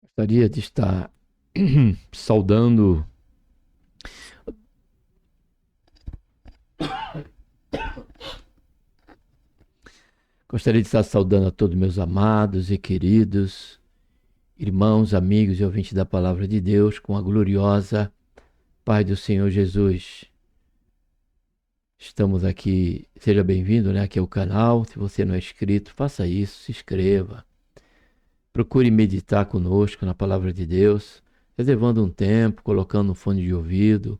Gostaria de estar saudando a todos meus amados e queridos irmãos, amigos e ouvintes da Palavra de Deus, com a gloriosa paz do Senhor Jesus. Estamos aqui, seja bem-vindo, né, aqui ao canal. Se você não é inscrito, faça isso, se inscreva. Procure meditar conosco na Palavra de Deus, reservando um tempo, colocando um fone de ouvido,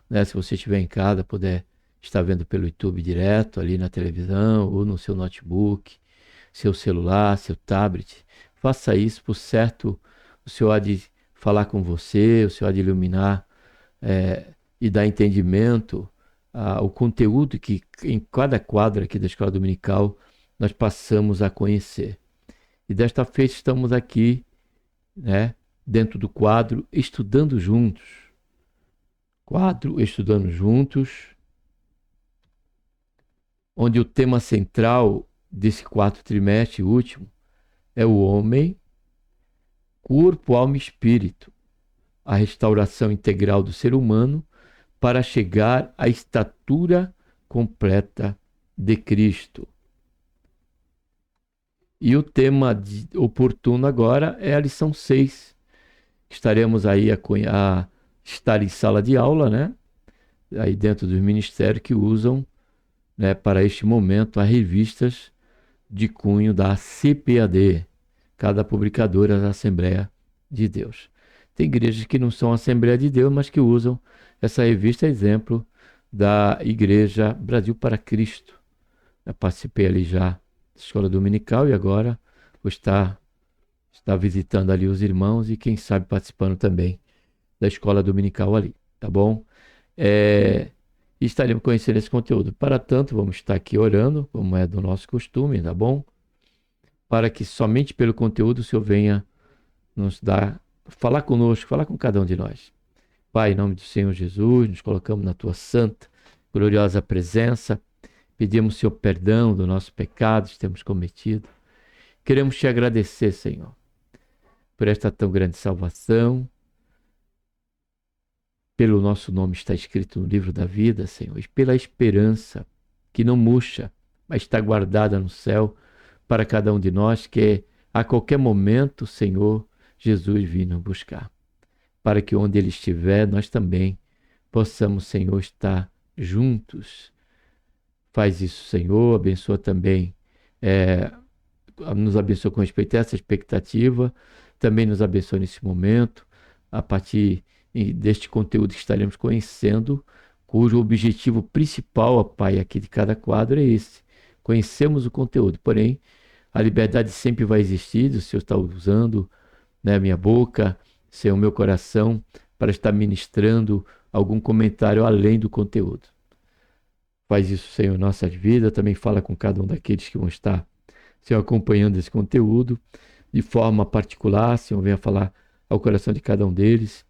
né? Se você estiver em casa, puder estar vendo pelo YouTube direto, ali na televisão, ou no seu notebook, seu celular, seu tablet. Faça isso, por certo, o Senhor há de falar com você, o Senhor há de iluminar e dar entendimento ao conteúdo que em cada quadro aqui da Escola Dominical nós passamos a conhecer. E desta feita estamos aqui, né, dentro do quadro Estudando Juntos. Quadro Estudando Juntos, onde o tema central desse quarto trimestre último é o homem, corpo, alma e espírito, a restauração integral do ser humano para chegar à estatura completa de Cristo. E o tema oportuno agora é a lição 6. Estaremos aí a estar em sala de aula, né? Aí dentro dos ministérios que usam, né, para este momento as revistas de cunho da CPAD, cada publicadora da Assembleia de Deus. Tem igrejas que não são Assembleia de Deus, mas que usam essa revista, exemplo da Igreja Brasil para Cristo. Eu participei ali já da escola dominical e agora vou estar visitando ali os irmãos e quem sabe participando também da escola dominical ali, tá bom? E estaremos conhecendo esse conteúdo. Para tanto, vamos estar aqui orando, como é do nosso costume, tá bom? Para que somente pelo conteúdo o Senhor venha nos dar, falar conosco, falar com cada um de nós. Pai, em nome do Senhor Jesus, nos colocamos na tua santa, gloriosa presença. Pedimos, Senhor, perdão dos nossos pecados que temos cometido. Queremos te agradecer, Senhor, por esta tão grande salvação. Pelo nosso nome está escrito no livro da vida, Senhor, e pela esperança que não murcha, mas está guardada no céu para cada um de nós, que a qualquer momento, Senhor, Jesus vir nos buscar. Para que onde Ele estiver, nós também possamos, Senhor, estar juntos. Faz isso, Senhor, abençoa também, nos abençoa com respeito a essa expectativa, também nos abençoa nesse momento, a partir deste conteúdo que estaremos conhecendo, cujo objetivo principal, ó Pai, aqui de cada quadro é esse. Conhecemos o conteúdo, porém, a liberdade sempre vai existir, o Senhor está usando, né, minha boca, Senhor, meu coração, para estar ministrando algum comentário além do conteúdo. Faz isso, Senhor, em nossas vidas, também fala com cada um daqueles que vão estar, Senhor, acompanhando esse conteúdo, de forma particular, Senhor, venha falar ao coração de cada um deles.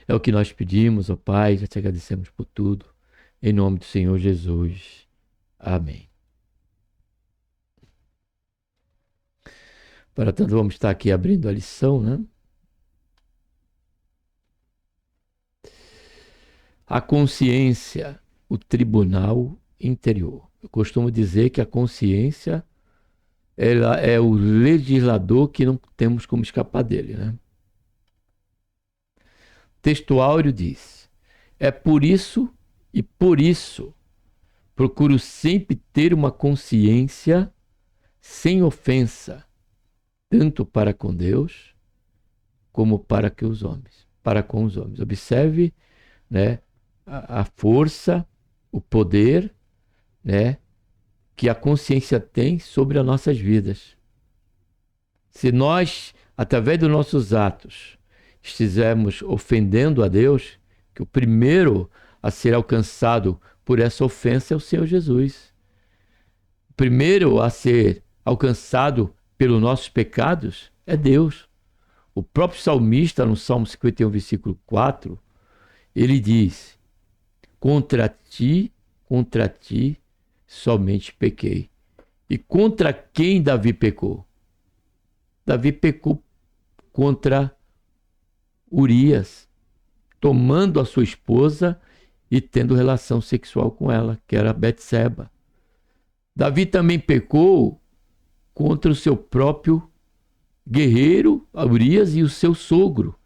É o que nós pedimos, ó Pai, já te agradecemos por tudo. Em nome do Senhor Jesus. Amém. Para tanto, vamos estar aqui abrindo a lição, né? A consciência, o tribunal interior. Eu costumo dizer que a consciência, ela é o legislador que não temos como escapar dele, né? Texto áureo diz: é por isso e por isso procuro sempre ter uma consciência sem ofensa, tanto para com Deus como para com os homens. Observe, né, a força, o poder, né, que a consciência tem sobre as nossas vidas. Se nós, através dos nossos atos, estivermos ofendendo a Deus, que o primeiro a ser alcançado por essa ofensa é o Senhor Jesus. O primeiro a ser alcançado pelos nossos pecados é Deus. O próprio salmista, no Salmo 51, versículo 4, ele diz: contra ti, somente pequei. E contra quem Davi pecou? Davi pecou contra Urias, tomando a sua esposa e tendo relação sexual com ela, que era Betseba. Davi também pecou contra o seu próprio guerreiro, Urias, e o seu sogro,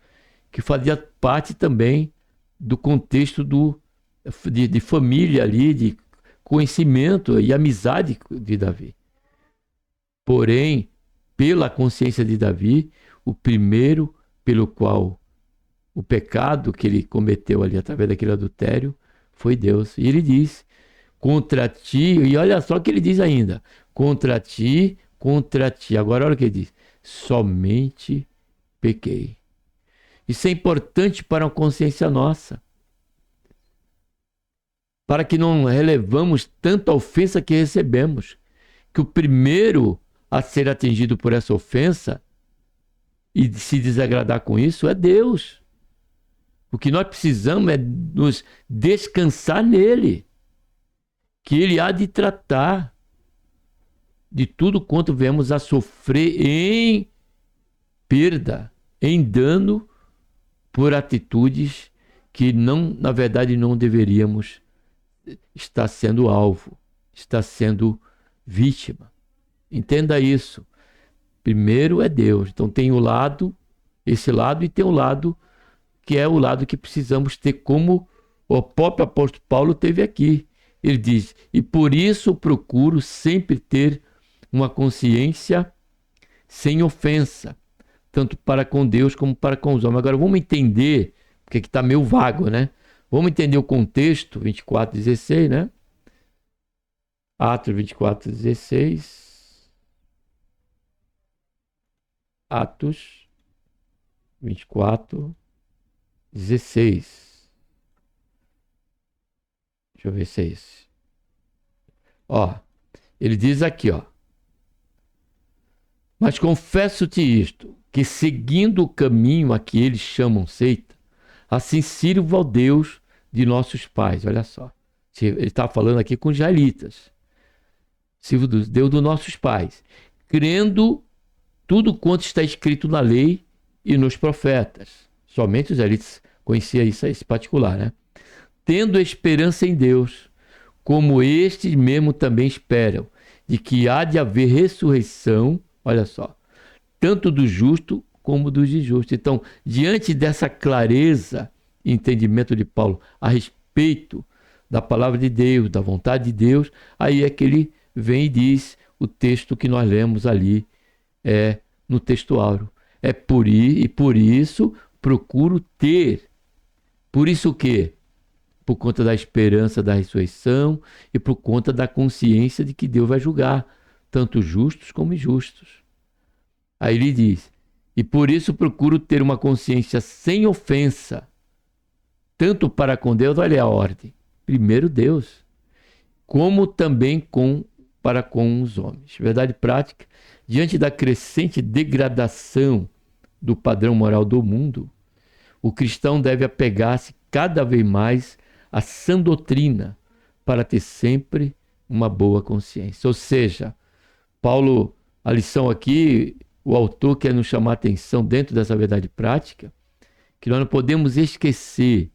que fazia parte também do contexto de família ali, de conhecimento e amizade de Davi. Porém, pela consciência de Davi, o primeiro pelo qual o pecado que ele cometeu ali através daquele adultério foi Deus. E ele diz: contra ti, e olha só o que ele diz ainda: contra ti. Agora olha o que ele diz: somente pequei. Isso é importante para a consciência nossa, para que não relevamos tanto a ofensa que recebemos, que o primeiro a ser atingido por essa ofensa e se desagradar com isso é Deus. O que nós precisamos é nos descansar nele, que ele há de tratar de tudo quanto viemos a sofrer em perda, em dano, por atitudes que não, na verdade, não deveríamos estar sendo alvo, estar sendo vítima. Entenda isso. Primeiro é Deus. Então tem esse lado, e tem o lado que é o lado que precisamos ter, como o próprio apóstolo Paulo teve aqui. Ele diz: e por isso procuro sempre ter uma consciência sem ofensa, tanto para com Deus como para com os homens. Agora vamos entender, porque aqui está meio vago, né? Vamos entender o contexto, 24:16, né? Atos 24:16. Atos 24:16. Deixa eu ver se é esse. Ó, ele diz aqui, ó: mas confesso-te isto, que seguindo o caminho a que eles chamam seita, assim sirvo ao Deus de nossos pais. Olha só, ele está falando aqui com os israelitas. Sirvo do Deus dos nossos pais, crendo tudo quanto está escrito na lei e nos profetas. Somente os israelitas conheciam isso, esse particular, né? Tendo esperança em Deus, como estes mesmo também esperam, de que há de haver ressurreição, olha só, tanto do justo como dos injustos. Então, diante dessa clareza e entendimento de Paulo a respeito da palavra de Deus, da vontade de Deus, aí é que ele vem e diz o texto que nós lemos ali, no texto áureo. Por isso procuro ter. Por isso o quê? Por conta da esperança da ressurreição e por conta da consciência de que Deus vai julgar tanto justos como injustos. Aí ele diz: e por isso procuro ter uma consciência sem ofensa, tanto para com Deus, olha a ordem, primeiro Deus, como também para com os homens. Verdade prática: diante da crescente degradação do padrão moral do mundo, o cristão deve apegar-se cada vez mais à sã doutrina para ter sempre uma boa consciência. Ou seja, Paulo, a lição aqui, o autor quer nos chamar a atenção dentro dessa verdade prática, que nós não podemos esquecer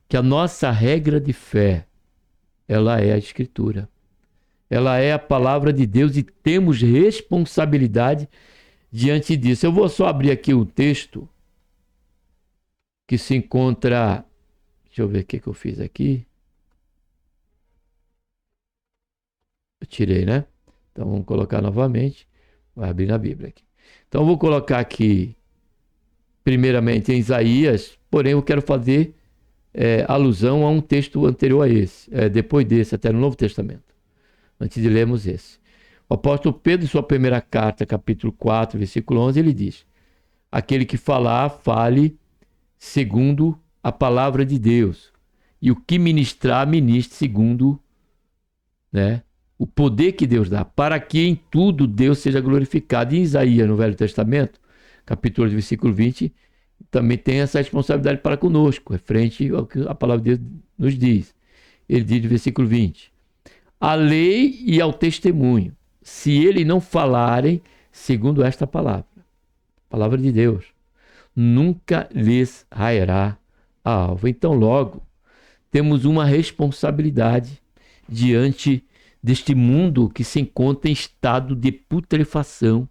que a nossa regra de fé, ela é a Escritura. Ela é a palavra de Deus e temos responsabilidade diante disso. Eu vou só abrir aqui um texto que se encontra... Deixa eu ver o que eu fiz aqui. Eu tirei, né? Então vamos colocar novamente. Vai abrir na Bíblia aqui. Então eu vou colocar aqui, primeiramente em Isaías, porém eu quero fazer alusão a um texto anterior a esse, depois desse, até no Novo Testamento, antes de lermos esse. O apóstolo Pedro, em sua primeira carta, capítulo 4, versículo 11, ele diz: aquele que falar, fale segundo a palavra de Deus, e o que ministrar, ministre segundo, né, o poder que Deus dá, para que em tudo Deus seja glorificado. Em Isaías, no Velho Testamento, capítulo 8, versículo 20, também tem essa responsabilidade para conosco, referente ao que a palavra de Deus nos diz. Ele diz no versículo 20: a lei e ao testemunho, se ele não falarem segundo esta palavra, palavra de Deus, nunca lhes rairá a alva. Então, logo, temos uma responsabilidade diante deste mundo que se encontra em estado de putrefação.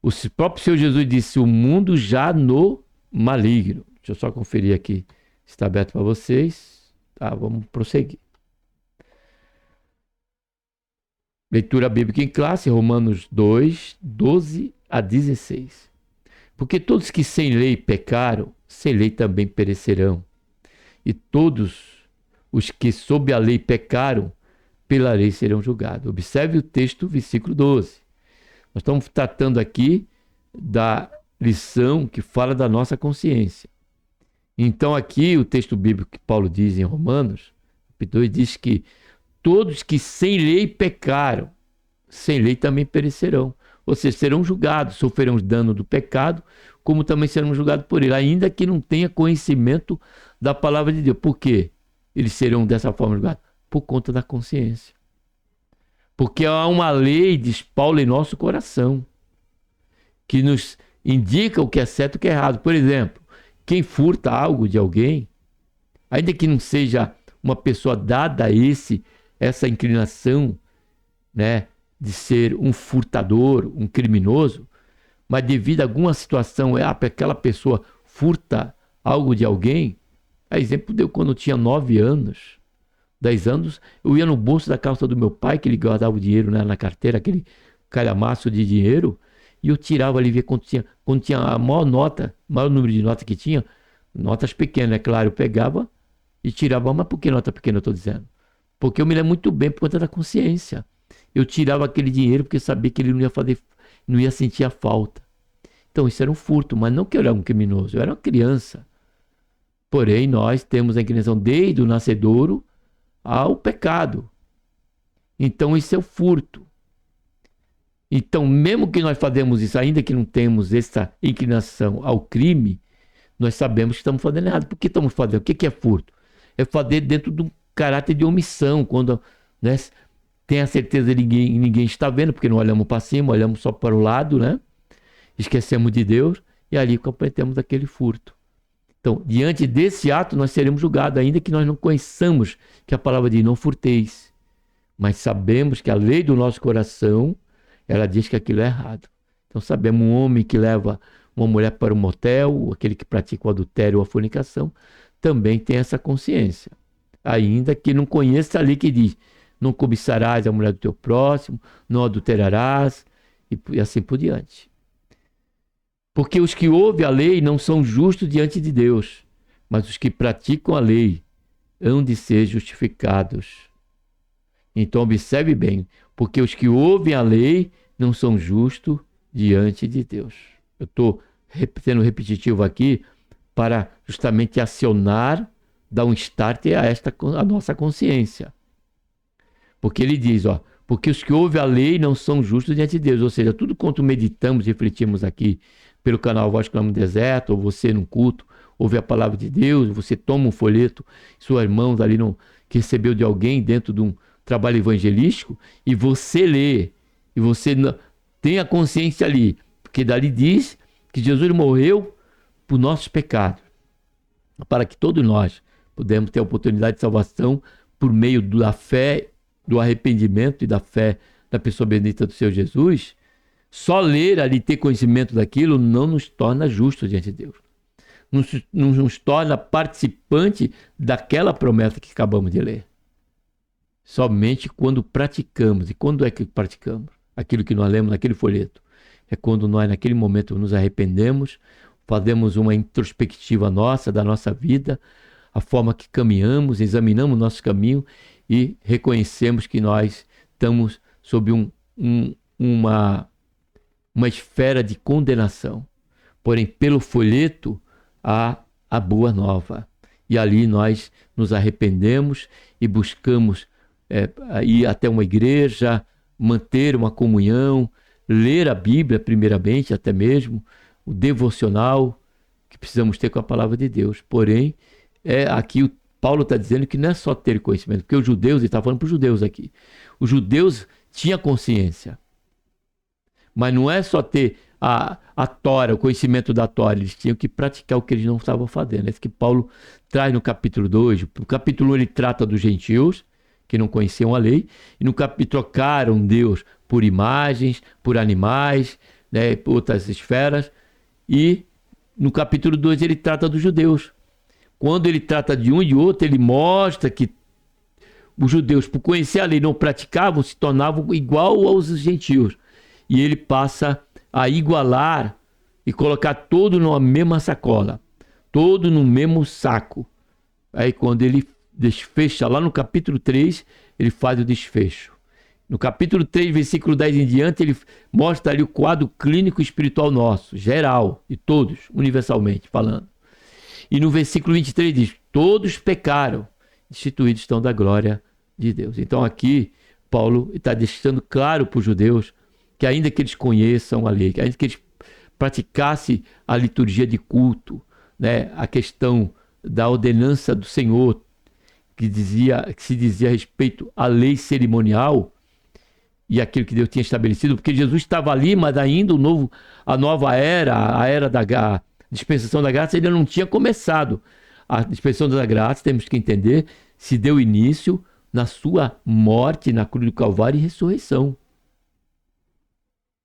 O próprio Senhor Jesus disse: o mundo já no maligno. Deixa eu só conferir aqui se está aberto para vocês. Tá, vamos prosseguir. Leitura bíblica em classe, Romanos 2, 12 a 16. Porque todos que sem lei pecaram, sem lei também perecerão. E todos os que sob a lei pecaram, pela lei serão julgados. Observe o texto, versículo 12. Nós estamos tratando aqui da lição que fala da nossa consciência. Então aqui o texto bíblico que Paulo diz em Romanos, capítulo 2, diz que todos que sem lei pecaram, sem lei também perecerão. Ou seja, serão julgados, sofrerão dano do pecado, como também serão julgados por ele, ainda que não tenha conhecimento da palavra de Deus. Por quê? Eles serão dessa forma julgados? Por conta da consciência. Porque há uma lei, diz Paulo, em nosso coração, que nos indica o que é certo e o que é errado. Por exemplo, quem furta algo de alguém, ainda que não seja uma pessoa dada a essa inclinação, né, de ser um furtador, um criminoso, mas devido a alguma situação, aquela pessoa furta algo de alguém. A exemplo deu quando eu tinha 9 anos, 10 anos, eu ia no bolso da calça do meu pai, que ele guardava o dinheiro, né, na carteira, aquele calhamaço de dinheiro, e eu tirava ali, ver quando tinha a maior nota, o maior número de notas que tinha, notas pequenas, é claro, eu pegava e tirava. Mas por que nota pequena eu estou dizendo? Porque eu me lembro muito bem por conta da consciência. Eu tirava aquele dinheiro porque sabia que ele não ia sentir a falta. Então isso era um furto, mas não que eu era um criminoso, eu era uma criança. Porém, nós temos a inclinação desde o nascedouro ao pecado. Então isso é o furto. Então, mesmo que nós fazemos isso, ainda que não temos essa inclinação ao crime, nós sabemos que estamos fazendo errado. Por que estamos fazendo? O que é furto? É fazer dentro de um caráter de omissão, quando, né, tem a certeza de que ninguém está vendo, porque não olhamos para cima, olhamos só para o lado, né? Esquecemos de Deus e ali cometemos aquele furto. Então, diante desse ato, nós seremos julgados, ainda que nós não conheçamos que a palavra diz: não furteis. Mas sabemos que a lei do nosso coração, ela diz que aquilo é errado. Então, sabemos um homem que leva uma mulher para um motel, aquele que pratica o adultério ou a fornicação, também tem essa consciência. Ainda que não conheça a lei que diz: não cobiçarás a mulher do teu próximo, não adulterarás, e assim por diante. Porque os que ouvem a lei não são justos diante de Deus, mas os que praticam a lei hão de ser justificados. Então observe bem, porque os que ouvem a lei não são justos diante de Deus. Eu estou sendo repetitivo aqui para justamente acionar, dar um start a nossa consciência. Porque ele diz, porque os que ouvem a lei não são justos diante de Deus. Ou seja, tudo quanto meditamos e refletimos aqui pelo canal Voz Clama no Deserto, ou você num culto, ouve a palavra de Deus, você toma um folheto, suas mãos ali que recebeu de alguém dentro de um trabalho evangelístico, e você lê, e você tem a consciência ali, porque dali diz que Jesus morreu por nossos pecados, para que todos nós pudemos ter a oportunidade de salvação por meio da fé, do arrependimento e da fé da pessoa bendita do Senhor Jesus. Só ler ali, ter conhecimento daquilo, não nos torna justos diante de Deus. Não nos torna participante daquela promessa que acabamos de ler. Somente quando praticamos. E quando é que praticamos? Aquilo que nós lemos naquele folheto. É quando nós, naquele momento, nos arrependemos, fazemos uma introspectiva nossa, da nossa vida, a forma que caminhamos, examinamos o nosso caminho e reconhecemos que nós estamos sob uma esfera de condenação. Porém, pelo folheto, há a boa nova. E ali nós nos arrependemos e buscamos ir até uma igreja, manter uma comunhão, ler a Bíblia primeiramente, até mesmo, o devocional que precisamos ter com a palavra de Deus. Porém, aqui o Paulo está dizendo que não é só ter conhecimento, porque os judeus, ele está falando para os judeus aqui, os judeus tinham consciência, mas não é só ter a Tora, o conhecimento da Tora, eles tinham que praticar o que eles não estavam fazendo. É isso que Paulo traz no capítulo 2. O capítulo 1 ele trata dos gentios, que não conheciam a lei, e no capítulo trocaram Deus por imagens, por animais, né, por outras esferas, e no capítulo 2 ele trata dos judeus. Quando ele trata de um e de outro, ele mostra que os judeus, por conhecer a lei, não praticavam, se tornavam igual aos gentios. E ele passa a igualar e colocar todo numa mesma sacola, todo no mesmo saco. Aí quando ele desfecha, lá no capítulo 3, ele faz o desfecho. No capítulo 3, versículo 10 em diante, ele mostra ali o quadro clínico espiritual nosso, geral, de todos, universalmente falando. E no versículo 23 diz, todos pecaram, destituídos estão da glória de Deus. Então aqui, Paulo está deixando claro para os judeus que ainda que eles conheçam a lei, que ainda que eles praticassem a liturgia de culto, né, a questão da ordenança do Senhor, que se dizia a respeito à lei cerimonial e aquilo que Deus tinha estabelecido, porque Jesus estava ali, mas ainda a nova era, a era da dispensação da graça, ainda não tinha começado. A dispensação da graça, temos que entender, se deu início na sua morte na cruz do Calvário e ressurreição.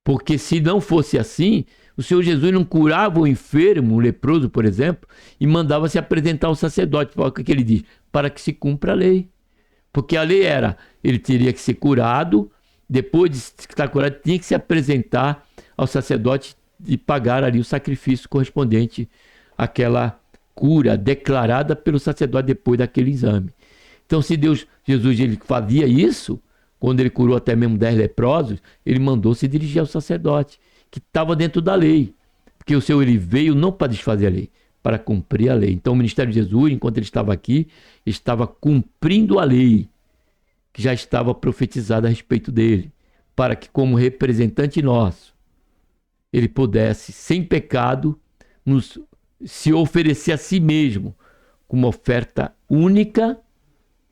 Porque se não fosse assim, o Senhor Jesus não curava o enfermo, o leproso, por exemplo, e mandava se apresentar ao sacerdote. O que ele diz? Para que se cumpra a lei. Porque a lei era, ele teria que ser curado, depois de estar curado, tinha que se apresentar ao sacerdote e pagar ali o sacrifício correspondente àquela cura declarada pelo sacerdote depois daquele exame. Então, se Jesus ele fazia isso, quando ele curou até mesmo 10 leprosos, ele mandou se dirigir ao sacerdote, que estava dentro da lei. Porque o Senhor ele veio não para desfazer a lei, para cumprir a lei. Então o ministério de Jesus, enquanto ele estava aqui, estava cumprindo a lei, que já estava profetizada a respeito dele, para que como representante nosso, ele pudesse, sem pecado, se oferecer a si mesmo, como uma oferta única,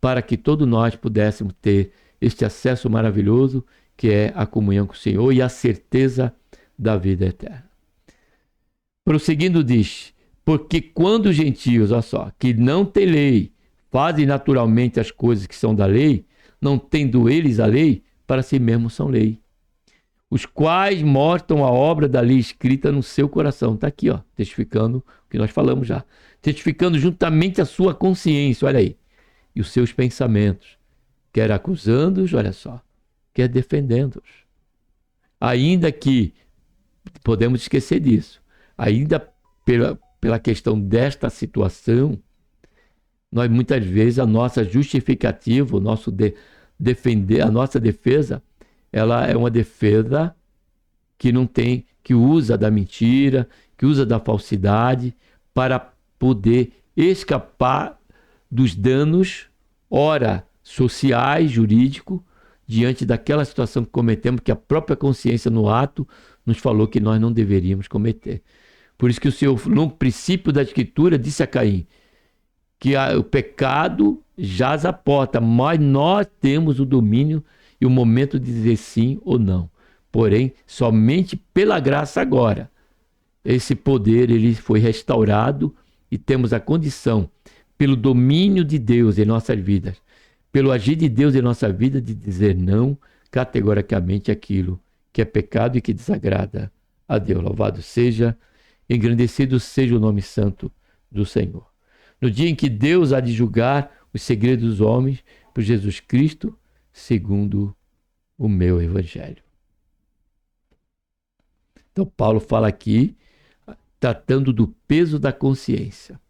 para que todos nós pudéssemos ter este acesso maravilhoso que é a comunhão com o Senhor e a certeza da vida eterna. Prosseguindo diz, porque quando os gentios, olha só, que não têm lei, fazem naturalmente as coisas que são da lei, não tendo eles a lei, para si mesmos são lei. Os quais mostram a obra da lei escrita no seu coração. Está aqui, ó, testificando o que nós falamos já. Testificando juntamente a sua consciência, olha aí, e os seus pensamentos, quer acusando-os, olha só, quer defendendo-os. Ainda que, podemos esquecer disso, ainda pela questão desta situação, nós muitas vezes, a nossa justificativa, o nosso defender, a nossa defesa, ela é uma defesa que não tem, que usa da mentira, que usa da falsidade para poder escapar dos danos, ora sociais, jurídicos, diante daquela situação que cometemos, que a própria consciência no ato nos falou que nós não deveríamos cometer. Por isso que o Senhor, no princípio da Escritura, disse a Caim que o pecado jaz à porta, mas nós temos o domínio e o momento de dizer sim ou não. Porém, somente pela graça agora, esse poder ele foi restaurado e temos a condição, pelo domínio de Deus em nossas vidas, pelo agir de Deus em nossa vida, de dizer não categoricamente aquilo que é pecado e que desagrada a Deus. Louvado seja, engrandecido seja o nome santo do Senhor. No dia em que Deus há de julgar os segredos dos homens por Jesus Cristo, segundo o meu evangelho. Então Paulo fala aqui, tratando do peso da consciência.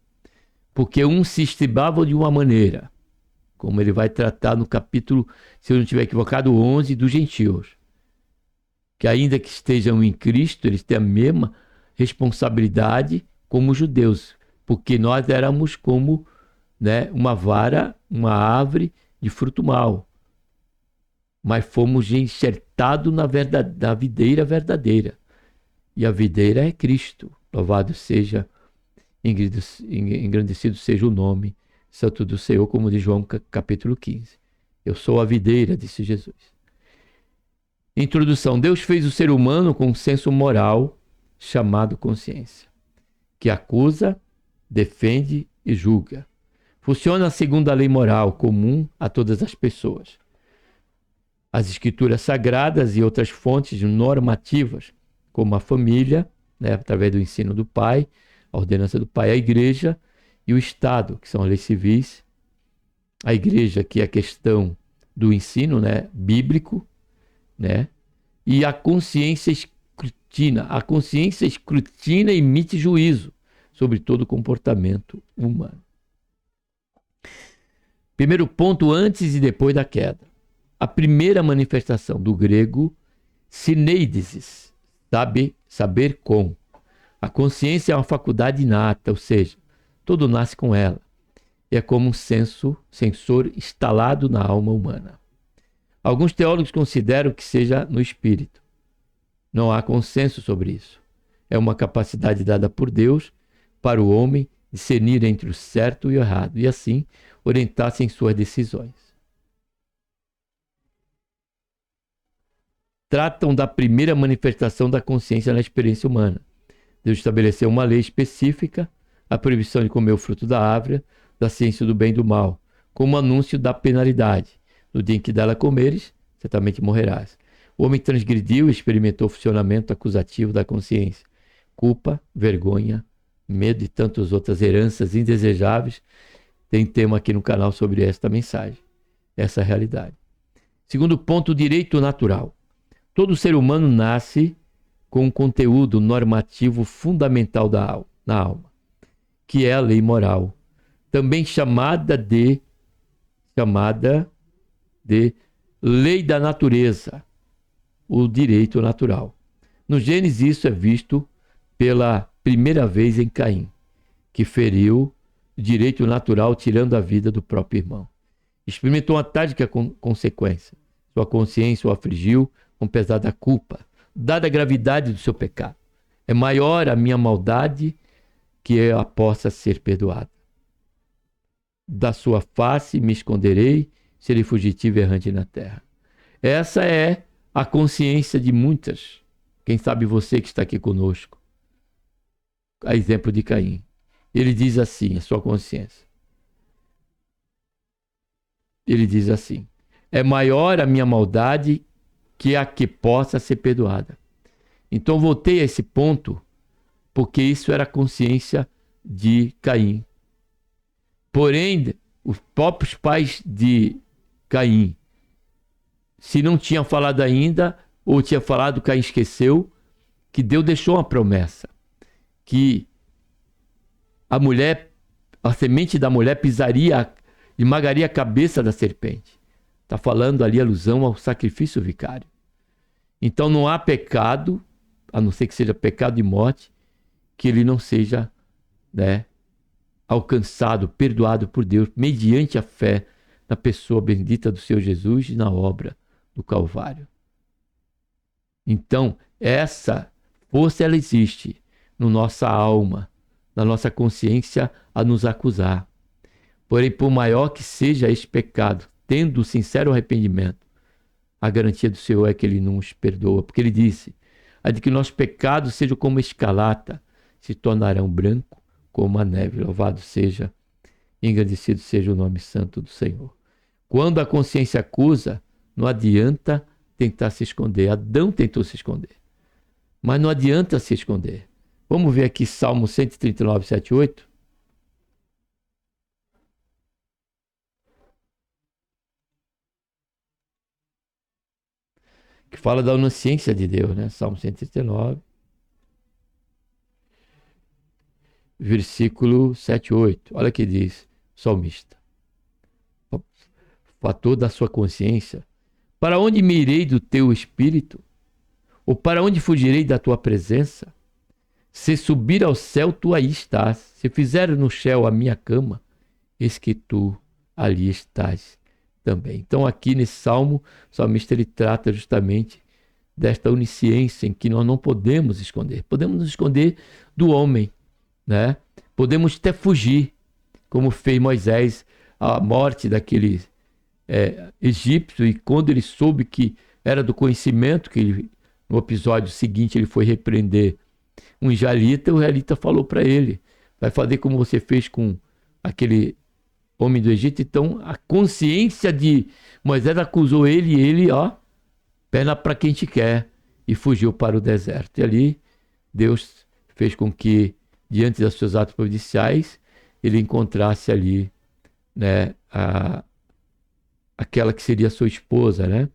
Porque uns se estribavam de uma maneira, como ele vai tratar no capítulo, se eu não estiver equivocado, 11 dos gentios. Que ainda que estejam em Cristo, eles têm a mesma responsabilidade como os judeus. Porque nós éramos como, né, uma vara, uma árvore de fruto mau. Mas fomos enxertados na videira verdadeira. E a videira é Cristo. Louvado seja, engrandecido seja o nome santo do Senhor, como diz João capítulo 15. Eu sou a videira, disse Jesus. Introdução. Deus fez o ser humano com um senso moral chamado consciência, que acusa, defende e julga. Funciona segundo a lei moral comum a todas as pessoas. As escrituras sagradas e outras fontes normativas, como a família, né, através do ensino do pai, a ordenança do pai, a igreja e o Estado, que são as leis civis. A igreja, que é a questão do ensino, né, bíblico, né? E a consciência escrutina. A consciência escrutina e emite juízo sobre todo comportamento humano. Primeiro ponto, antes e depois da queda. A primeira manifestação do grego sineidesis, saber com. A consciência é uma faculdade inata, ou seja, todo nasce com ela. E é como um sensor instalado na alma humana. Alguns teólogos consideram que seja no espírito. Não há consenso sobre isso. É uma capacidade dada por Deus para o homem discernir entre o certo e o errado e assim orientar-se em suas decisões. Tratam da primeira manifestação da consciência na experiência humana. Deus estabeleceu uma lei específica, a proibição de comer o fruto da árvore, da ciência do bem e do mal, como anúncio da penalidade. No dia em que dela comeres, certamente morrerás. O homem transgrediu e experimentou o funcionamento acusativo da consciência. Culpa, vergonha, medo e tantas outras heranças indesejáveis. Tem tema aqui no canal sobre esta mensagem, essa realidade. Segundo ponto, o direito natural. Todo ser humano nasce com um conteúdo normativo fundamental na alma, que é a lei moral, também chamada de lei da natureza, o direito natural. No Gênesis, isso é visto pela primeira vez em Caim, que feriu o direito natural tirando a vida do próprio irmão. Experimentou uma trágica consequência. Sua consciência o afligiu com pesada culpa, dada a gravidade do seu pecado. É maior a minha maldade que eu possa ser perdoada. Da sua face me esconderei, serei fugitivo e errante na terra. Essa é a consciência de muitas. Quem sabe você que está aqui conosco. A exemplo de Caim. Ele diz assim, a sua consciência. Ele diz assim: é maior a minha maldade que a que possa ser perdoada. Então voltei a esse ponto, porque isso era a consciência de Caim. Porém, os próprios pais de Caim, se não tinham falado ainda, ou tinha falado, Caim esqueceu, que Deus deixou uma promessa, que a semente da mulher esmagaria a cabeça da serpente. Está falando ali alusão ao sacrifício vicário. Então não há pecado, a não ser que seja pecado de morte, que ele não seja, né, alcançado, perdoado por Deus, mediante a fé na pessoa bendita do Senhor Jesus e na obra do Calvário. Então, essa força ela existe na nossa alma, na nossa consciência a nos acusar. Porém, por maior que seja este pecado, tendo sincero arrependimento, a garantia do Senhor é que Ele nos perdoa, porque Ele disse: a de que nossos pecados sejam como escarlata, se tornarão branco como a neve. Louvado seja, engrandecido seja o nome santo do Senhor. Quando a consciência acusa, não adianta tentar se esconder. Adão tentou se esconder, mas não adianta se esconder. Vamos ver aqui Salmo 139, 7 e 8. Que fala da onisciência de Deus, né? Salmo 139. versículo 7 e 8. Olha o que diz o salmista. O fator da sua consciência. Para onde me irei do teu espírito? Ou para onde fugirei da tua presença? Se subir ao céu, tu aí estás. Se fizer no céu a minha cama, eis que tu ali estás também. Então aqui nesse salmo, o salmista ele trata justamente desta onisciência em que nós não podemos esconder. Podemos nos esconder do homem, né? Podemos até fugir, como fez Moisés, a morte daquele egípcio, e quando ele soube que era do conhecimento, que ele, no episódio seguinte ele foi repreender um israelita, o israelita falou para ele, vai fazer como você fez com aquele homem do Egito. Então a consciência de Moisés acusou ele, e ele, perna para quem te quer, e fugiu para o deserto. E ali Deus fez com que, diante dos seus atos providenciais, ele encontrasse ali, né, aquela que seria sua esposa, né?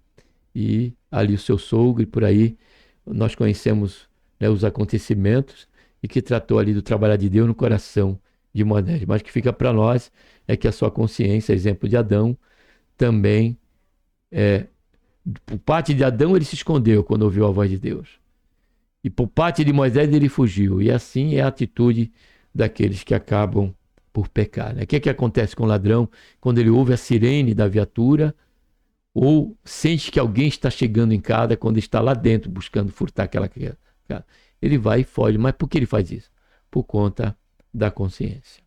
E ali o seu sogro, e por aí nós conhecemos, né, os acontecimentos, e que tratou ali do trabalhar de Deus no coração de Moisés. Mas o que fica para nós é que a sua consciência, exemplo de Adão, também por parte de Adão ele se escondeu quando ouviu a voz de Deus. E por parte de Moisés ele fugiu. E assim é a atitude daqueles que acabam por pecar, né? O que é que acontece com o ladrão quando ele ouve a sirene da viatura ou sente que alguém está chegando em casa, quando está lá dentro buscando furtar aquela casa? Ele vai e foge. Mas por que ele faz isso? Por conta da consciência.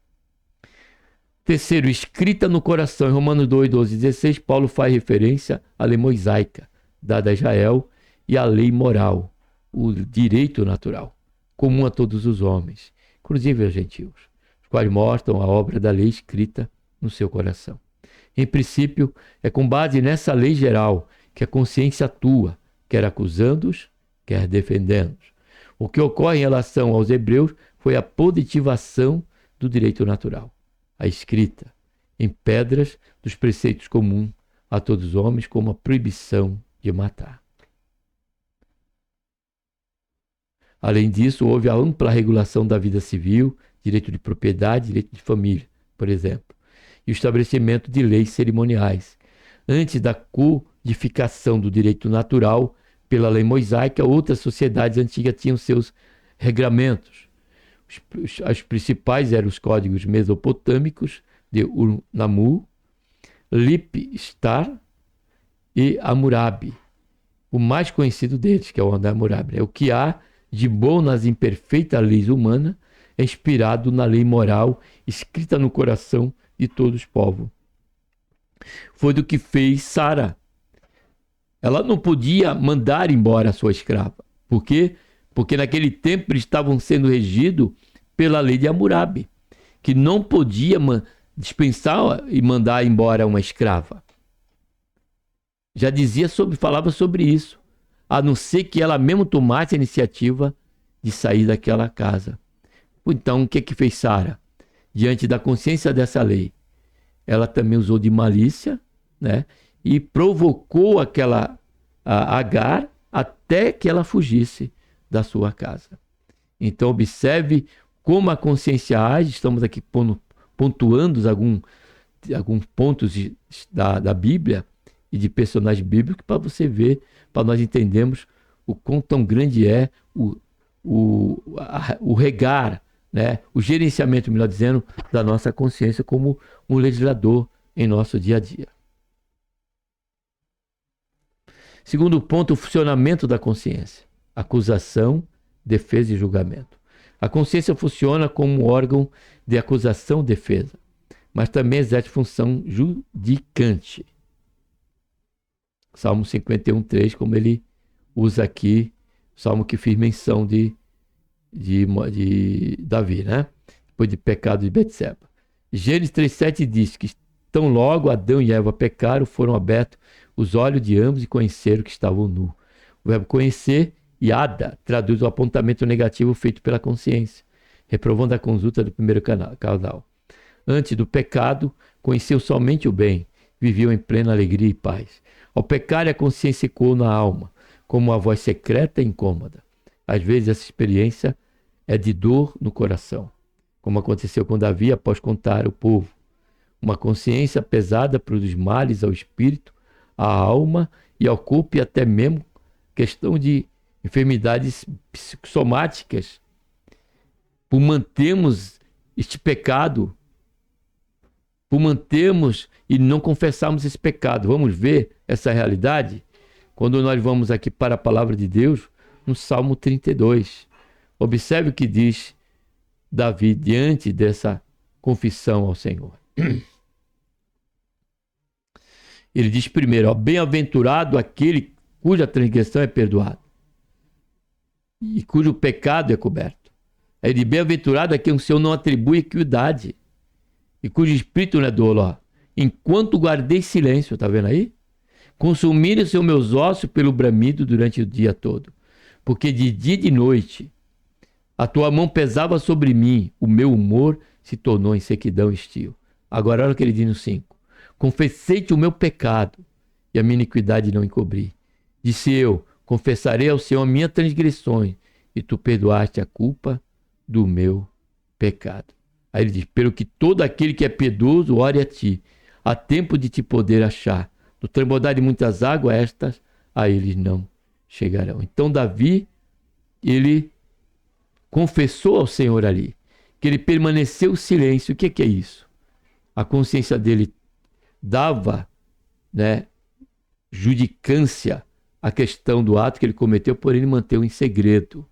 Terceiro, escrita no coração. Em Romanos 2, 12 e 16, Paulo faz referência à lei mosaica, dada a Israel, e à lei moral, o direito natural, comum a todos os homens, inclusive aos gentios, os quais mostram a obra da lei escrita no seu coração. Em princípio, é com base nessa lei geral que a consciência atua, quer acusando-os, quer defendendo-os. O que ocorre em relação aos hebreus foi a positivação do direito natural, a escrita em pedras dos preceitos comuns a todos os homens, como a proibição de matar. Além disso, houve a ampla regulação da vida civil, direito de propriedade, direito de família, por exemplo, e o estabelecimento de leis cerimoniais. Antes da codificação do direito natural pela lei mosaica, outras sociedades antigas tinham seus regramentos. Os principais eram os códigos mesopotâmicos de Ur-Nammu, Lip-Star e Hammurabi. O mais conhecido deles, que é o Hammurabi, é o que há de bom nas imperfeitas leis humanas, é inspirado na lei moral escrita no coração de todos os povos. Foi do que fez Sara. Ela não podia mandar embora a sua escrava. Por quê? Porque naquele tempo eles estavam sendo regidos pela lei de Hammurabi, que não podia dispensar e mandar embora uma escrava. Já falava sobre isso, a não ser que ela mesmo tomasse a iniciativa de sair daquela casa. Então, o que fez Sara? Diante da consciência dessa lei, ela também usou de malícia, né? E provocou aquela Agar até que ela fugisse da sua casa. Então, observe como a consciência age. Estamos aqui pontuando alguns pontos da Bíblia e de personagens bíblicos para você ver, para nós entendermos o quão tão grande é o regar, né? O gerenciamento, melhor dizendo, da nossa consciência como um legislador em nosso dia a dia. Segundo ponto, o funcionamento da consciência. Acusação, defesa e julgamento. A consciência funciona como um órgão de acusação e defesa, mas também exerce função judicante. Salmo 51, 3, como ele usa aqui, salmo que fiz menção de Davi, né? Depois de pecado de Betseba. Gênesis 3,7 diz que tão logo Adão e Eva pecaram, foram abertos os olhos de ambos e conheceram que estavam nus. O verbo conhecer, yada, traduz o apontamento negativo feito pela consciência, reprovando a conduta do primeiro casal. Antes do pecado, conheceu somente o bem, viviam em plena alegria e paz. Ao pecar, a consciência ecoou na alma, como uma voz secreta e incômoda. Às vezes essa experiência é de dor no coração, como aconteceu com Davi após contar ao povo. Uma consciência pesada produz males ao espírito, à alma e ao corpo, e até mesmo questão de enfermidades psicossomáticas. Por mantermos este pecado, por mantermos e não confessarmos esse pecado. Vamos ver essa realidade quando nós vamos aqui para a palavra de Deus, no Salmo 32. Observe o que diz Davi diante dessa confissão ao Senhor. Ele diz primeiro, ó, bem-aventurado aquele cuja transgressão é perdoada e cujo pecado é coberto. Aí ele diz, bem-aventurado a quem o Senhor não atribui equidade e cujo espírito não é dolo. Ó. Enquanto guardei silêncio, tá vendo aí? Consumiram-se os meus ossos pelo bramido durante o dia todo, porque de dia e de noite a tua mão pesava sobre mim, o meu humor se tornou em sequidão e estio. Agora olha o que ele diz no 5. Confessei-te o meu pecado e a minha iniquidade não encobri. Disse eu, confessarei ao Senhor a minha transgressões e tu perdoaste a culpa do meu pecado. Aí ele diz, pelo que todo aquele que é piedoso ore a ti, há tempo de te poder achar. No transbordar de muitas águas, estas a eles não chegarão. Então Davi, ele confessou ao Senhor ali, que ele permaneceu em silêncio. O que é isso? A consciência dele dava, né, judicância à questão do ato que ele cometeu, porém ele manteve em segredo.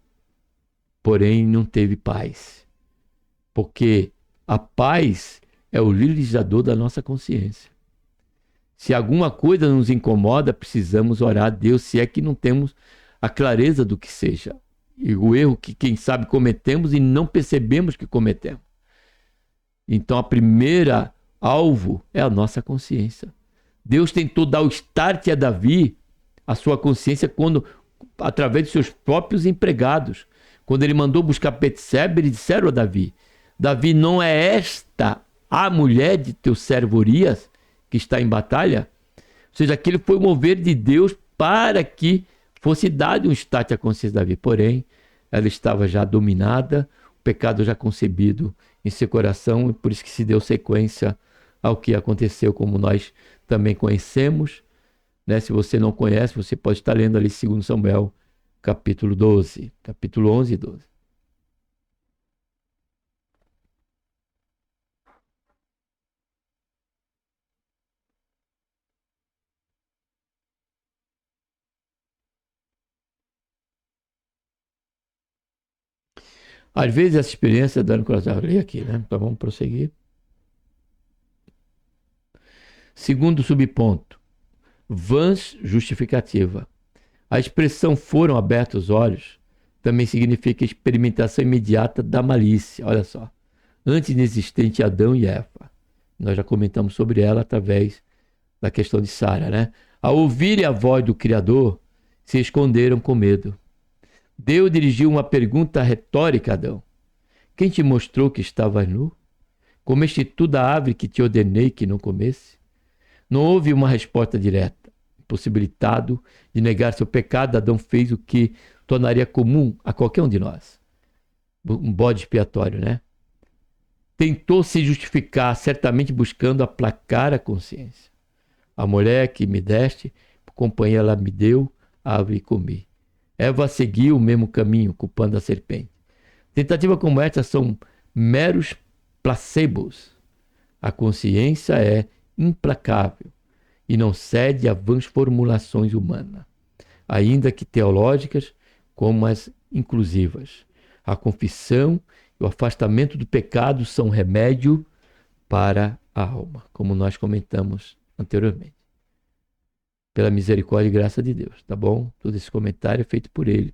Porém não teve paz. Porque a paz é o legislador da nossa consciência. Se alguma coisa nos incomoda, precisamos orar a Deus, se é que não temos a clareza do que seja. E o erro que, quem sabe, cometemos e não percebemos que cometemos. Então, a primeira alvo é a nossa consciência. Deus tentou dar o start a Davi, a sua consciência, quando, através de seus próprios empregados. Quando ele mandou buscar Betsebe, eles disseram a Davi, Davi, não é esta a mulher de teu servo Urias, que está em batalha? Ou seja, aquele foi o mover de Deus para que fosse dado um start à consciência de Davi. Porém, ela estava já dominada, o pecado já concebido em seu coração, e por isso que se deu sequência ao que aconteceu, como nós também conhecemos. Né? Se você não conhece, você pode estar lendo ali 2 Samuel, capítulo 12, capítulo 11 e 12. Às vezes essa experiência dando coração. Eu leio aqui, né? Então vamos prosseguir. Segundo subponto, vãs justificativa. A expressão foram abertos os olhos também significa experimentação imediata da malícia. Olha só. Antes inexistente Adão e Eva. Nós já comentamos sobre ela através da questão de Sara, né? Ao ouvirem a voz do Criador, se esconderam com medo. Deus dirigiu uma pergunta retórica a Adão. Quem te mostrou que estavas nu? Comeste tu da árvore que te ordenei que não comesse? Não houve uma resposta direta. Impossibilitado de negar seu pecado, Adão fez o que tornaria comum a qualquer um de nós. Um bode expiatório, né? Tentou se justificar, certamente buscando aplacar a consciência. A mulher que me deste, por companhia ela me deu, a árvore e comi. Eva seguiu o mesmo caminho, culpando a serpente. Tentativas como esta são meros placebos. A consciência é implacável e não cede a vãs formulações humanas, ainda que teológicas como as inclusivas. A confissão e o afastamento do pecado são remédio para a alma, como nós comentamos anteriormente. Pela misericórdia e graça de Deus, tá bom? Todo esse comentário é feito por ele.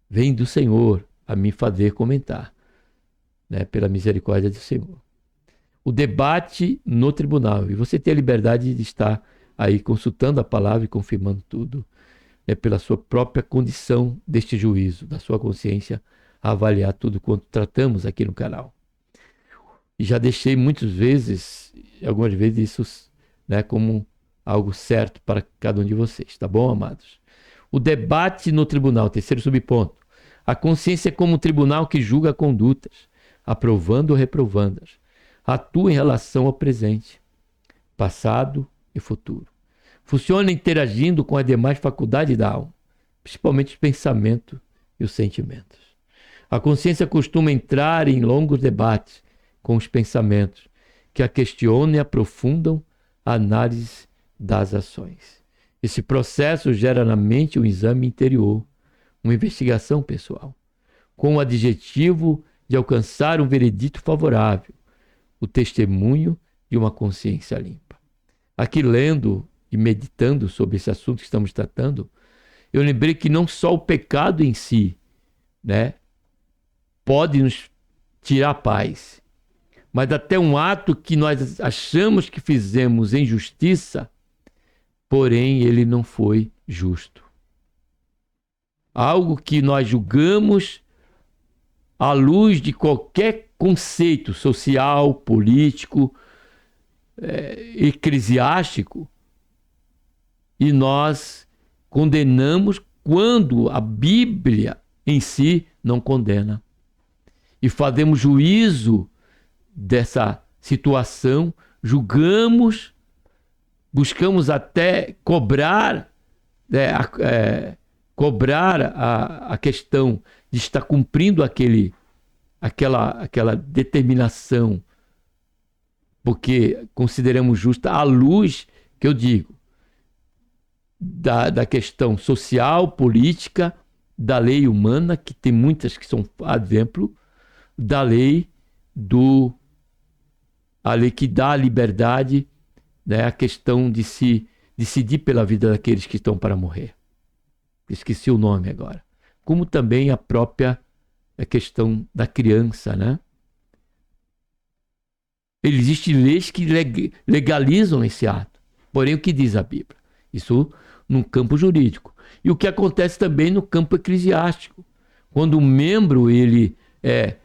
Vem do Senhor a me fazer comentar, né? Pela misericórdia do Senhor. O debate no tribunal. E você tem a liberdade de estar aí consultando a palavra e confirmando tudo, né? Pela sua própria condição deste juízo, da sua consciência, a avaliar tudo quanto tratamos aqui no canal. E já deixei muitas vezes, algumas vezes isso, né, como algo certo para cada um de vocês, tá bom, amados? O debate no tribunal, terceiro subponto. A consciência é como um tribunal que julga condutas. aprovando ou reprovando-as. Atua em relação ao presente, passado e futuro. Funciona interagindo com as demais faculdades da alma, principalmente os pensamentos e os sentimentos. A consciência costuma entrar em longos debates com os pensamentos, que a questionam e aprofundam a análise das ações. Esse processo gera na mente um exame interior, uma investigação pessoal, com o adjetivo de alcançar um veredito favorável, o testemunho de uma consciência limpa. Aqui, lendo e meditando sobre esse assunto que estamos tratando, eu lembrei que não só o pecado em si, pode nos tirar a paz, mas até um ato que nós achamos que fizemos em justiça, porém ele não foi justo. Algo que nós julgamos à luz de qualquer conceito social, político, eclesiástico, e nós condenamos quando a Bíblia em si não condena. E fazemos juízo dessa situação, julgamos, buscamos até cobrar a questão de estar cumprindo aquela determinação, porque consideramos justa à luz, que eu digo, da questão social, política, da lei humana, que tem muitas que são exemplo, da lei a lei que dá a liberdade, a questão de se decidir pela vida daqueles que estão para morrer. Esqueci o nome agora. Como também a própria questão da criança, Existem leis que legalizam esse ato. Porém, o que diz a Bíblia? Isso no campo jurídico. E o que acontece também no campo eclesiástico. Quando um membro ele é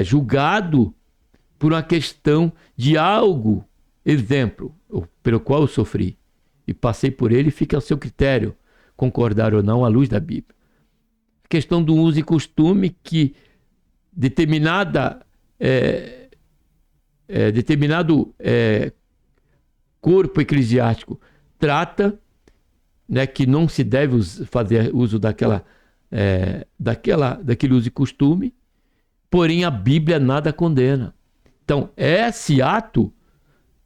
julgado por uma questão de algo, exemplo, pelo qual eu sofri, e passei por ele, fica ao seu critério concordar ou não à luz da Bíblia. A questão do uso e costume que determinado corpo eclesiástico trata, que não se deve fazer uso daquele uso e costume, porém a Bíblia nada condena. Então, esse ato,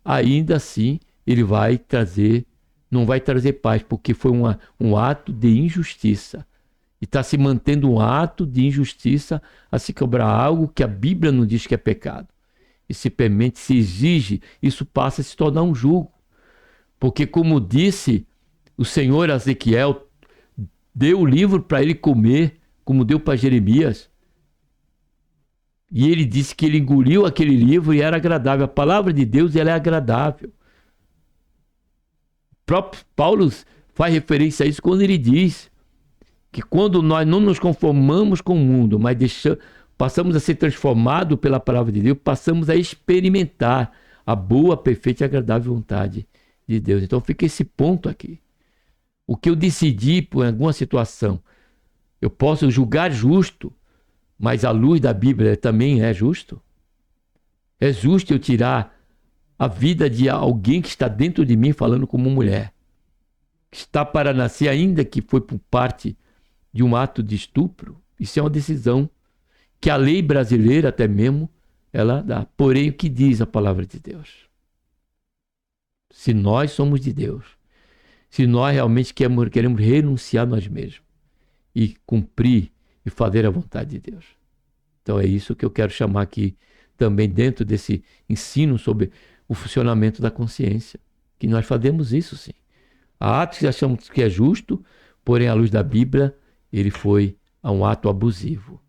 ainda assim, ele não vai trazer paz, porque foi um ato de injustiça. E está se mantendo um ato de injustiça a se cobrar algo que a Bíblia não diz que é pecado. E se permite, se exige, isso passa a se tornar um julgo. Porque, como disse o Senhor a Ezequiel, deu o livro para ele comer, como deu para Jeremias. E ele disse que ele engoliu aquele livro e era agradável. A palavra de Deus, ela é agradável. O próprio Paulo faz referência a isso quando ele diz que quando nós não nos conformamos com o mundo, mas passamos a ser transformados pela palavra de Deus, passamos a experimentar a boa, perfeita e agradável vontade de Deus. Então fica esse ponto aqui. O que eu decidi por alguma situação, eu posso julgar justo, mas à luz da Bíblia também é justo? É justo eu tirar a vida de alguém que está dentro de mim, falando como mulher, que está para nascer, ainda que foi por parte de um ato de estupro? Isso é uma decisão que a lei brasileira até mesmo, ela dá. Porém, o que diz a palavra de Deus? Se nós somos de Deus, se nós realmente queremos renunciar a nós mesmos e cumprir e fazer a vontade de Deus. Então é isso que eu quero chamar aqui também dentro desse ensino sobre o funcionamento da consciência, que nós fazemos isso sim. Há atos que achamos que é justo, porém à luz da Bíblia ele foi um ato abusivo,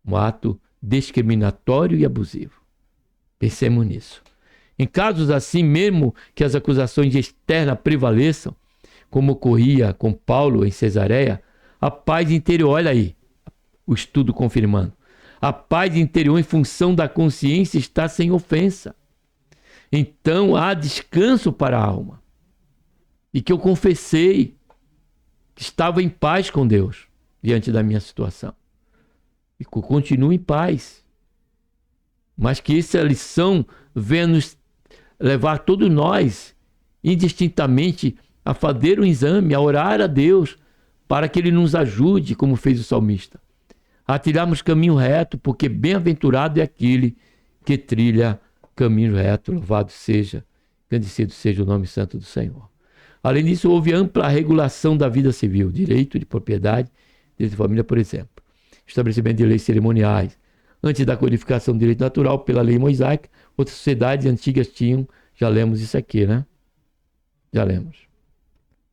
um ato discriminatório e abusivo. Pensemos nisso. Em casos assim, mesmo que as acusações externas prevaleçam, como ocorria com Paulo em Cesareia, a paz interior, olha aí, o estudo confirmando, a paz interior em função da consciência está sem ofensa. Então há descanso para a alma. E que eu confessei que estava em paz com Deus diante da minha situação. E continuo em paz. mas que essa lição venha nos levar todos nós, indistintamente, a fazer um exame, a orar a Deus, para que Ele nos ajude, como fez o salmista, a trilharmos caminho reto, porque bem-aventurado é aquele que trilha caminho reto. Louvado seja, agradecido seja o nome santo do Senhor. Além disso, houve ampla regulação da vida civil, direito de propriedade, direito de família, por exemplo, estabelecimento de leis cerimoniais. Antes da codificação do direito natural pela lei mosaica, outras sociedades antigas tinham, já lemos isso aqui, né? Já lemos.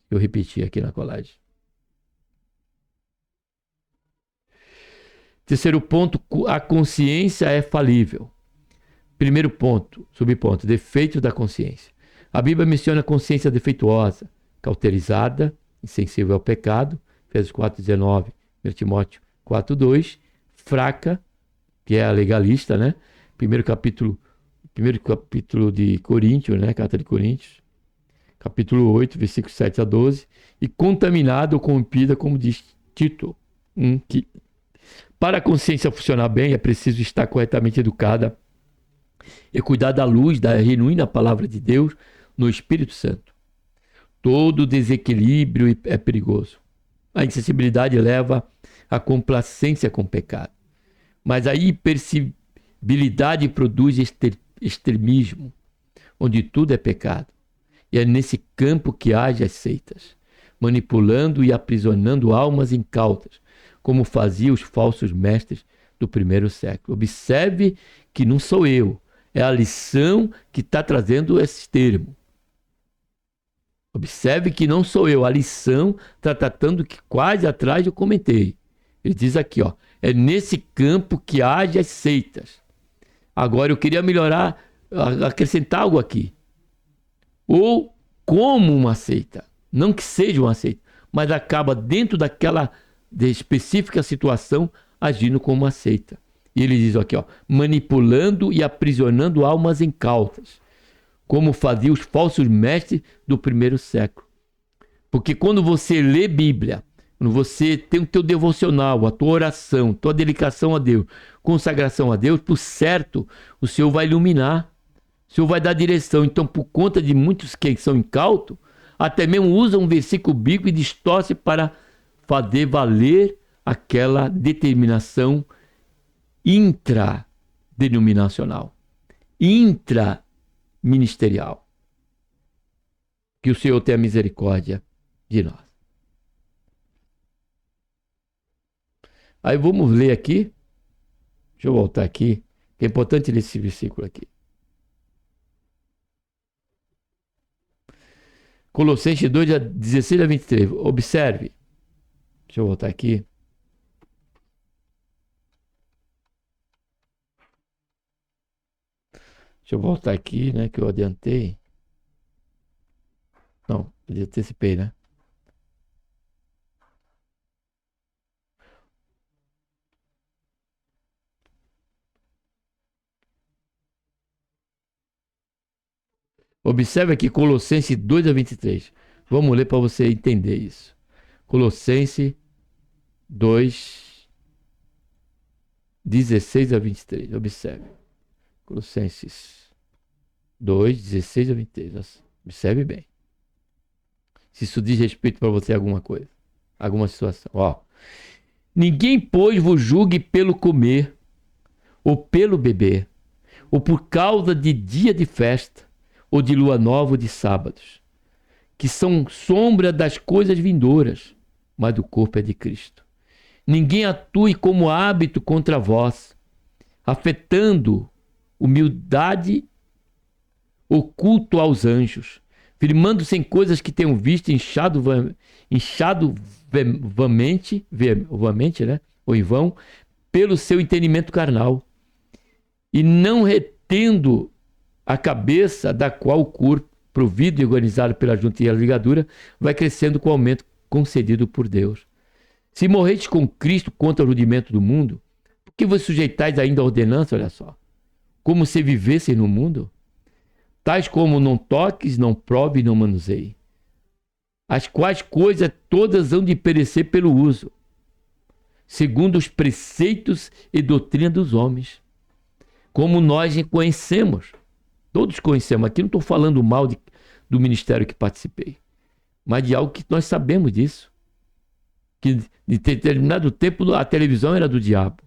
Eu repeti aqui na colagem. Terceiro ponto, a consciência é falível. Primeiro ponto, subponto, defeitos da consciência. A Bíblia menciona a consciência defeituosa, cauterizada, insensível ao pecado, Efésios 4,19, 1 Timóteo 4,2, fraca, que é a legalista, né? Primeiro capítulo de Coríntios, né? Carta de Coríntios, capítulo 8, versículos 7 a 12, e contaminada ou corrompida, como diz Tito, que para a consciência funcionar bem é preciso estar corretamente educada e cuidar da luz da genuína palavra de Deus no Espírito Santo. Todo desequilíbrio é perigoso. A insensibilidade leva à complacência com o pecado. Mas a hipersensibilidade produz extremismo, onde tudo é pecado. E é nesse campo que agem as seitas, manipulando e aprisionando almas incautas, como faziam os falsos mestres do primeiro século. Observe que não sou eu, é a lição que está trazendo esse termo. Observe que não sou eu, a lição está tratando que quase atrás eu comentei. Ele diz aqui, ó, é nesse campo que age as seitas. Agora eu queria melhorar, acrescentar algo aqui. Ou como uma seita, não que seja uma seita, mas acaba dentro daquela específica situação agindo como uma seita. E ele diz aqui, ó, manipulando e aprisionando almas incautas, como faziam os falsos mestres do primeiro século. Porque quando você lê Bíblia, quando você tem o teu devocional, a tua oração, tua dedicação a Deus, consagração a Deus, por certo, o Senhor vai iluminar, o Senhor vai dar direção. Então, por conta de muitos que são incautos, até mesmo usam um versículo bíblico e distorce para fazer valer aquela determinação intradenominacional, intraministerial. Que o Senhor tenha misericórdia de nós. Aí vamos ler aqui. Deixa eu voltar aqui, que é importante ler esse versículo aqui. Colossenses 2, 16 a 23. Observe. Deixa eu voltar aqui. Deixa eu voltar aqui, né? Que eu adiantei. Não, eu antecipei, né? Observe aqui Colossenses 2 a 23. Vamos ler para você entender isso. Colossenses 2, 16 a 23. Observe. Colossenses 2, 16 a 23. Observe bem. Se isso diz respeito para você alguma coisa, alguma situação. Ó. Ninguém, pois, vos julgue pelo comer, ou pelo beber, ou por causa de dia de festa, ou de lua nova ou de sábados, que são sombra das coisas vindouras, mas o corpo é de Cristo. Ninguém atue como hábito contra vós, afetando humildade ou culto aos anjos, firmando-se em coisas que tenham visto inchado vamente, né? Ou em vão, pelo seu entendimento carnal, e não retendo a cabeça, da qual o corpo, provido e organizado pela junta e a ligadura, vai crescendo com o aumento concedido por Deus. Se morreis com Cristo contra o rudimento do mundo, por que vos sujeitais ainda à ordenança, olha só, como se vivessem no mundo? Tais como não toques, não prove e não manuseie, as quais coisas todas hão de perecer pelo uso, segundo os preceitos e doutrina dos homens. como nós conhecemos. Todos conhecemos. Aqui não estou falando mal do ministério que participei, mas de algo que nós sabemos disso. Que de determinado tempo a televisão era do diabo.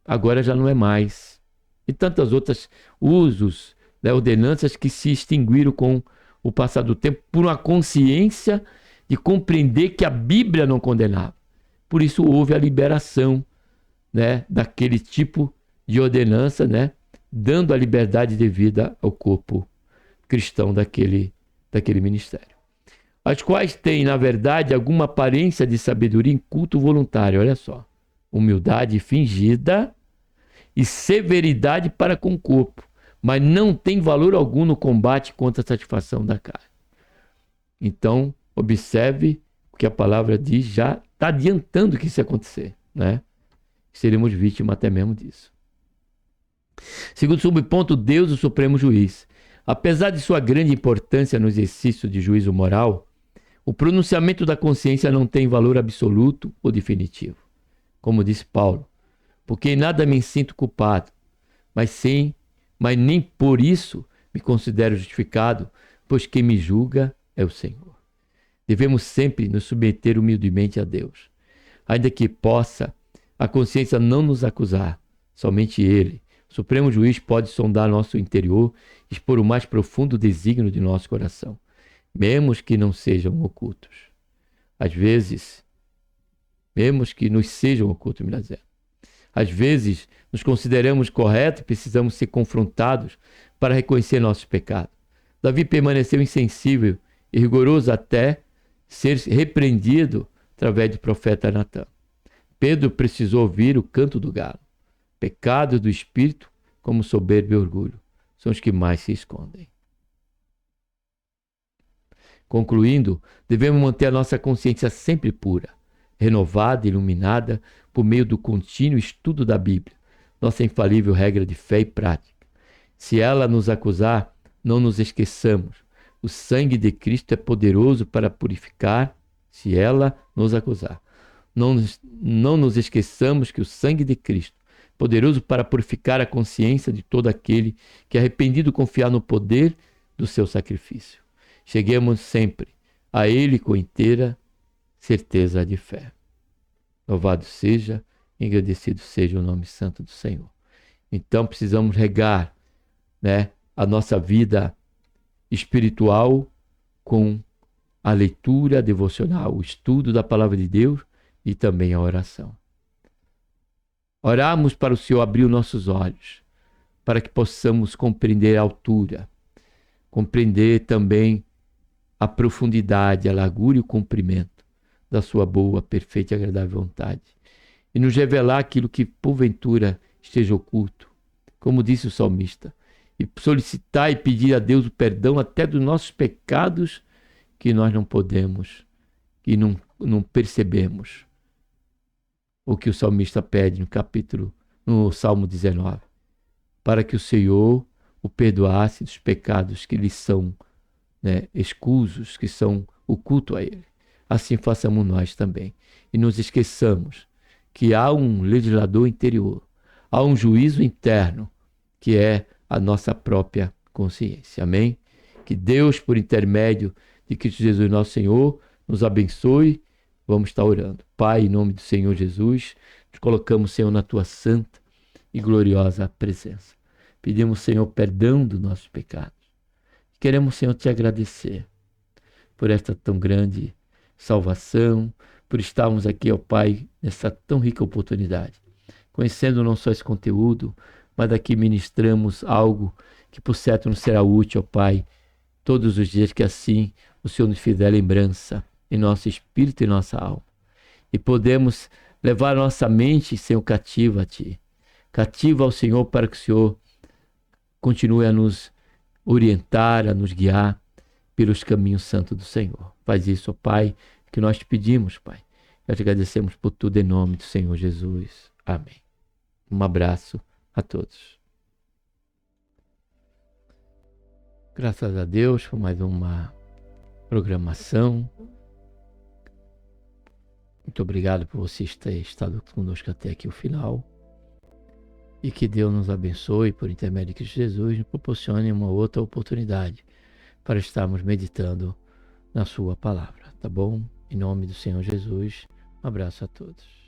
Agora já não é mais. E tantas outras usos, né, ordenanças que se extinguiram com o passar do tempo por uma consciência de compreender que a Bíblia não condenava. Por isso houve a liberação, né, daquele tipo de ordenança, né, dando a liberdade devida ao corpo cristão daquele ministério. As quais têm, na verdade, alguma aparência de sabedoria em culto voluntário, olha só. Humildade fingida e severidade para com o corpo, mas não tem valor algum no combate contra a satisfação da carne. Então, observe o que a palavra diz, já está adiantando que isso ia acontecer, né? Seremos vítimas até mesmo disso. Segundo subponto, Deus, o supremo juiz. Apesar de sua grande importância no exercício de juízo moral, o pronunciamento da consciência não tem valor absoluto ou definitivo. Como disse Paulo, porque em nada me sinto culpado, mas nem por isso me considero justificado, pois quem me julga é o Senhor. Devemos sempre nos submeter humildemente a Deus, ainda que possa a consciência não nos acusar, somente Ele, o Supremo Juiz, pode sondar nosso interior e expor o mais profundo desígnio de nosso coração, mesmo que não sejam ocultos. Às vezes, mesmo que nos sejam ocultos, melhor dizendo. Às vezes, nos consideramos corretos e precisamos ser confrontados para reconhecer nossos pecados. Davi permaneceu insensível e rigoroso até ser repreendido através do profeta Natã. Pedro precisou ouvir o canto do galo. Pecados do espírito, como soberba e orgulho, são os que mais se escondem. Concluindo, devemos manter a nossa consciência sempre pura, renovada e iluminada por meio do contínuo estudo da Bíblia, nossa infalível regra de fé e prática. Se ela nos acusar, não nos esqueçamos. O sangue de Cristo é poderoso para purificar, se ela nos acusar. Não nos esqueçamos que o sangue de Cristo é poderoso para purificar a consciência de todo aquele que, arrependido, confiar no poder do seu sacrifício. Cheguemos sempre a Ele com inteira certeza de fé. Louvado seja, engrandecido seja o nome santo do Senhor. Então precisamos regar, né, a nossa vida espiritual com a leitura devocional, o estudo da palavra de Deus e também a oração. Oramos para o Senhor abrir os nossos olhos, para que possamos compreender a altura, compreender também a profundidade, a largura e o comprimento da sua boa, perfeita e agradável vontade, e nos revelar aquilo que porventura esteja oculto, como disse o salmista, e solicitar e pedir a Deus o perdão até dos nossos pecados que nós não podemos e não percebemos. O que o salmista pede no Salmo 19, para que o Senhor o perdoasse dos pecados que lhe são, né, escusos, que são ocultos a Ele. Assim façamos nós também. E nos esqueçamos que há um legislador interior, há um juízo interno, que é a nossa própria consciência. Amém? Que Deus, por intermédio de Cristo Jesus, nosso Senhor, nos abençoe. Vamos estar orando. Pai, em nome do Senhor Jesus, nos colocamos, Senhor, na Tua santa e gloriosa presença. Pedimos, Senhor, perdão dos nossos pecados. Queremos, Senhor, Te agradecer por esta tão grande salvação, por estarmos aqui, ó Pai, nessa tão rica oportunidade, conhecendo não só esse conteúdo, mas daqui ministramos algo que por certo nos será útil, ó Pai, todos os dias, que assim o Senhor nos fizer lembrança em nosso espírito e nossa alma. E podemos levar a nossa mente, Senhor, cativa a Ti, cativa ao Senhor, para que o Senhor continue a nos orientar, a nos guiar pelos caminhos santos do Senhor. Faz isso, ó Pai, que nós te pedimos, Pai. Nós te agradecemos por tudo em nome do Senhor Jesus. Amém. Um abraço a todos. Graças a Deus por mais uma programação. Muito obrigado por você ter estado conosco até aqui o final. e que Deus nos abençoe por intermédio de Cristo Jesus, nos proporcione uma outra oportunidade para estarmos meditando na sua palavra, tá bom? Em nome do Senhor Jesus, um abraço a todos.